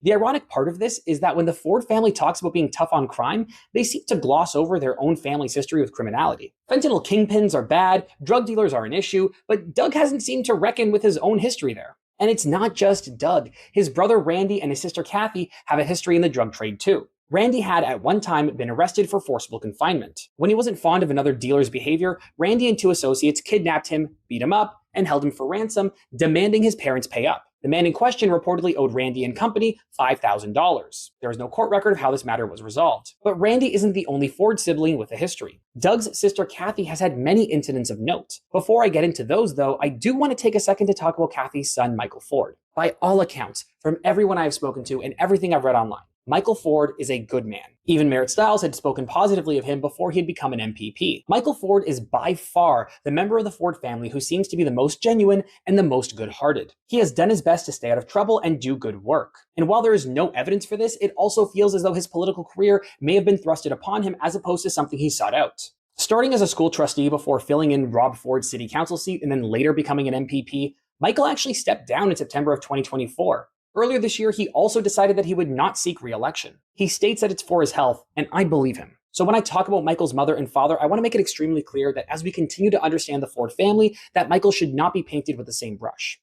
The ironic part of this is that when the Ford family talks about being tough on crime, they seem to gloss over their own family's history with criminality. Fentanyl kingpins are bad, drug dealers are an issue, but Doug hasn't seemed to reckon with his own history there. And it's not just Doug. His brother Randy and his sister Kathy have a history in the drug trade too. Randy had at one time been arrested for forcible confinement. When he wasn't fond of another dealer's behavior, Randy and two associates kidnapped him, beat him up, and held him for ransom, demanding his parents pay up. The man in question reportedly owed Randy and company $5,000. There is no court record of how this matter was resolved. But Randy isn't the only Ford sibling with a history. Doug's sister Kathy has had many incidents of note. Before I get into those though, I do want to take a second to talk about Kathy's son, Michael Ford. By all accounts, from everyone I have spoken to and everything I've read online, Michael Ford is a good man. Even Merritt Stiles had spoken positively of him before he had become an MPP. Michael Ford is by far the member of the Ford family who seems to be the most genuine and the most good-hearted. He has done his best to stay out of trouble and do good work. And while there is no evidence for this, it also feels as though his political career may have been thrusted upon him as opposed to something he sought out. Starting as a school trustee before filling in Rob Ford's city council seat and then later becoming an MPP, Michael actually stepped down in September of 2024. Earlier this year, he also decided that he would not seek re-election. He states that it's for his health, and I believe him. So when I talk about Michael's mother and father, I want to make it extremely clear that as we continue to understand the Ford family, that Michael should not be painted with the same brush.